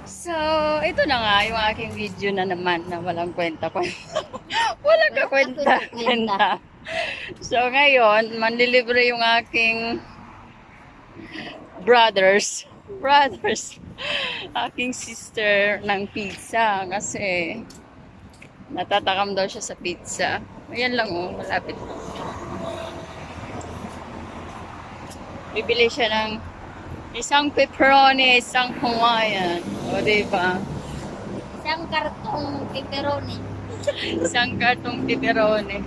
So, ito na nga yung aking video na naman na walang kwenta-kwenta. Walang kakwenta-kwenta. So, ngayon, manlilibre yung aking brothers. Aking sister ng pizza kasi natatakam daw siya sa pizza. Ayan lang oh, malapit. Bibili siya ng isang pepperoni, isang Hawaiian. O, diba? Isang kartong pepperoni. Isang kartong pepperoni.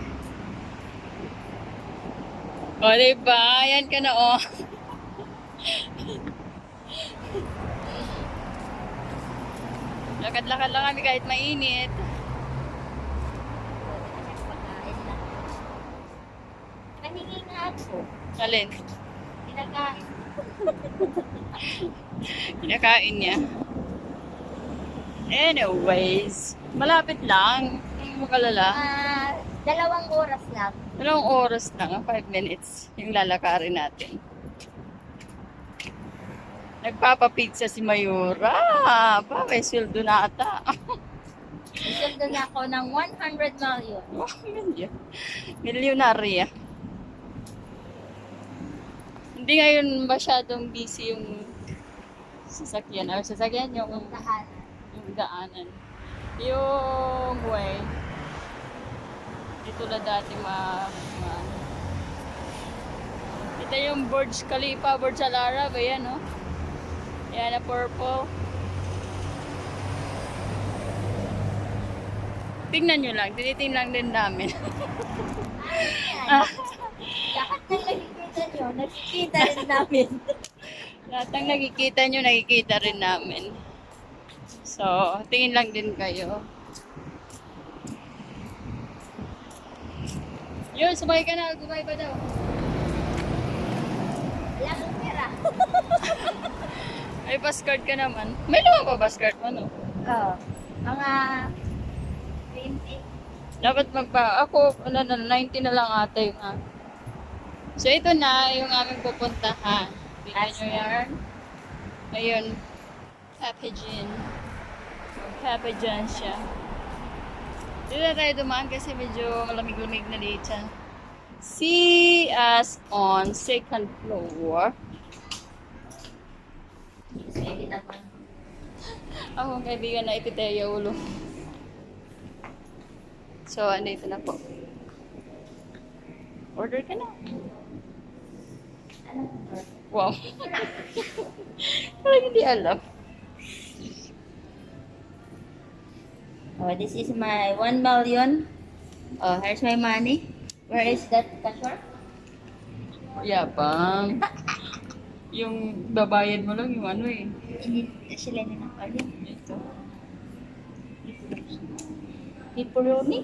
O, diba? Ayan ka na, o. Lakad-lakad lang kami kahit mainit. Pagkain na. Kaningin nga ako. Alin? Pinakain. Kinakain niya. Anyways, malapit lang. Huwag mo kalala. 2 oras lang. 2 oras lang, 5 minutes yung lalakarin natin. Nagpapapizza si Mayura. Pa, may sweldo na ata. Isuldo na ako ng 100 million. Milyonarya. Hindi ngayon masyadong busy yung sasakyan. Sasakyan yung daanan. Yung way. Hindi tulad dati Ito yung Burj Khalifa, Burj Al Arab. Ayan, no? Ayan na purple. Tingnan nyo lang. Tinitingnan lang din namin. Lahat ng nakikita nyo, nakikita rin namin. Lahat ng nakikita nyo, nakikita rin namin. So, tingin lang din kayo. Yun, sumakay ka na. Gumay pa daw. Wala kang pera. Ay, bus-card ka naman. May lumang pa bus-card mo, no? Oo. Mga 20. Dapat ako, 90 na lang ata yung So, ito na yung aming pupuntahan. Tingnan nyo yan. Ayun. Papajan siya. Dito na tayo dumaan kasi medyo malamig-lamig na dito. See us on 2nd floor. Ako ang kaibigan na Ipiteya Ulo. So, andito na po. Order ka na. Wow. Parang hindi alam. Oh, this is my 1 million. Oh, here's my money. Where is that cashier? Yabang. Yung babayad mo lang yung ano eh. Hindi sila ninakali. Ito. Pepperoni?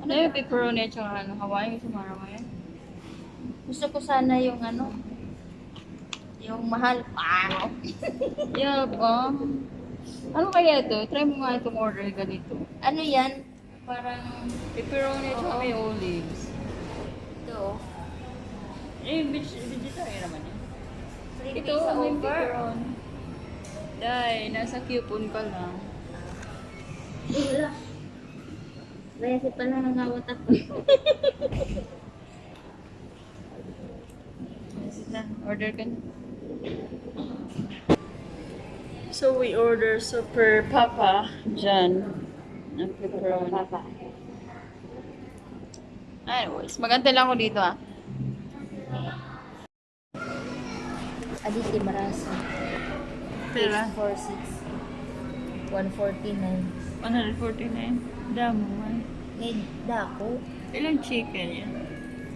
Ano yung pepperoni at saka ano, Hawaii? Sumara mo yan? Gusto ko sana yung ano, yung mahal. Wow! Yabang. Ano kaya ito? Try mo nga itong order ganito. Ano yan? Parang Pepperoni at saka may olives. ito. Eh, vegetarian naman yan. Free Ito, pizza may over. pepperoni. Day, nasa coupon ka lang. Wala. Kaya si pala nangawat ako. Na, order ka na. So, we order superpapa dyan. Ang pepperoni. Anyways, maganda lang ako dito ah. Aditi Marasa. Pera? 646. 149. 149. Damo man. May dako. Ilang chicken yan?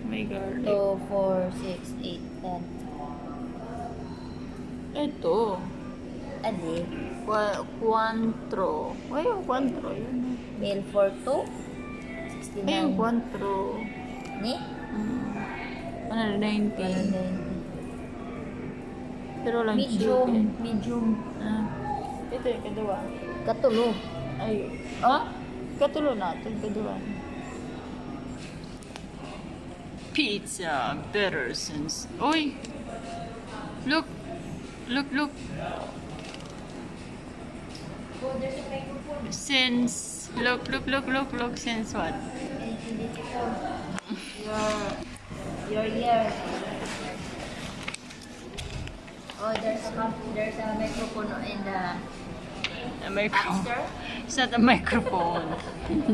May garlic. 2, 4, 6, 8, 10. Ito. Adi. Quantro. Ay, yung quantro. Yun. Meal for 2. Ay, yung 69. quantro. Ni? 190. 190. Pero lang Medium. chicken. Medium. Ito yung kadua. Katulo. Ay, katulo natin, kadua. Pizza better since... Uy! Look! Look! there's a microphone. Since, look, since what? Your ear. Oh, there's a microphone in the A microphone. upstairs. It's not a microphone.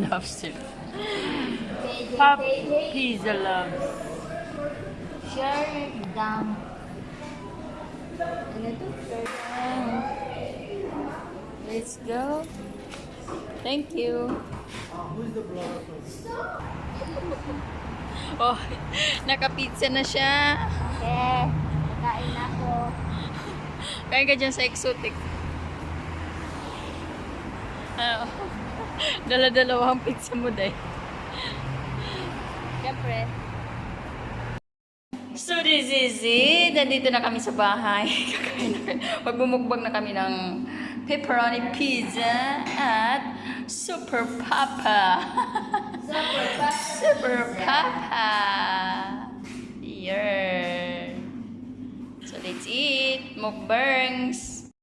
Lobster. KJ, Pop KJ. pizza loves. Share down. Ano to? Share down. Let's go. Thank you. Oh, naka-pizza na siya. Okay. Kain ako. Kain ka dyan sa exotic. Ano? Dala-dalawang pizza mo dahil. Siyempre. So this is it. Nandito na kami sa bahay. Magbumukbang na kami ng pepperoni pizza at superpapa. Superpapa. Yeah. So let's eat. Mukbangs.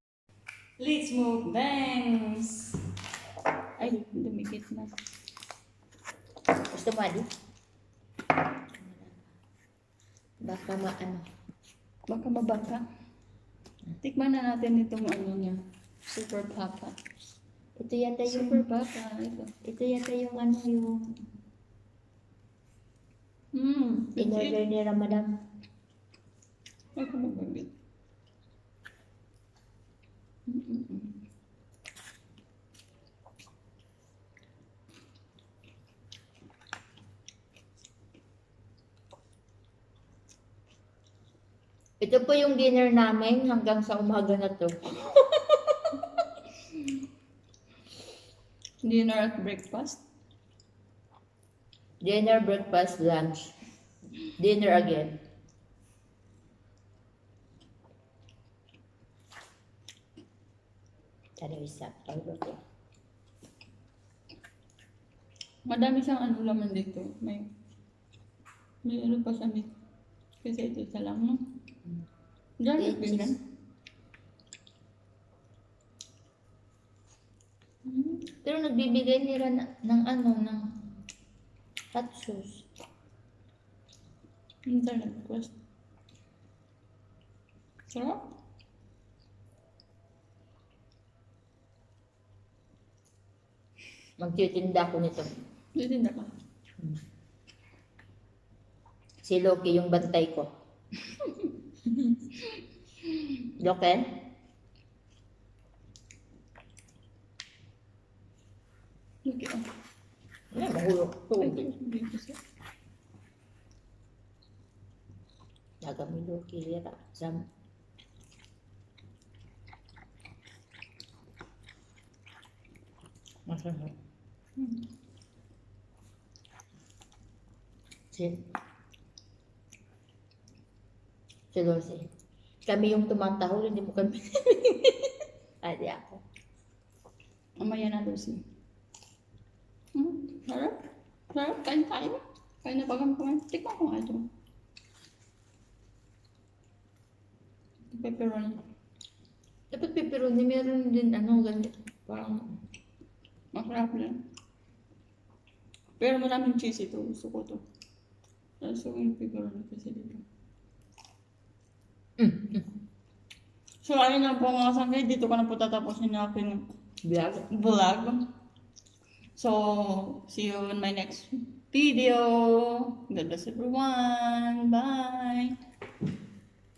Let's mukbangs. Ay, dumikit na. Gusto mo, Adi? Baka maano. Baka mabaka. Tikman na natin itong ano niya. Superpapa. Ito yata yung... Superpapa. Ito yata yung ano yung... in-order ni Ramadan. Baka mabagit. Ito po yung dinner namin hanggang sa umaga na to. Dinner at breakfast. Dinner, breakfast, lunch. Dinner again. Ano isa? Madami siyang ano laman dito. May ano pa siya dito. Kasi ito isa lang, no? Garlic din yan. Pero nagbibigay nila ng ano, ng hot sauce. Internet request. Sarap? Magtitinda ko nito. Hindi ka. Si Loki yung bantay ko. Loki? Okay. Ano, mahulog. Hindi kasi. Nagami Loki lira. Sam. Masarap. Si Lucy. Kami yung tumatahol, hindi mo kami. Ay, di ako. Mamaya na, Lucy. Sarap? Sarap? Kain tayo? Kain na ba kami kumain? Tikman ko nga ito. Pepperoni. Dapat pepperoni, meron din ano, ganito. Parang, Masarap yan. Pero maraming cheese ito. Gusto ko to. Gusto ko yung pepperoni kasi dito. So, ayun na po mga sangkay. Dito ko na po tatapusin yung aking vlog. So, see you in my next video. God bless everyone. Bye.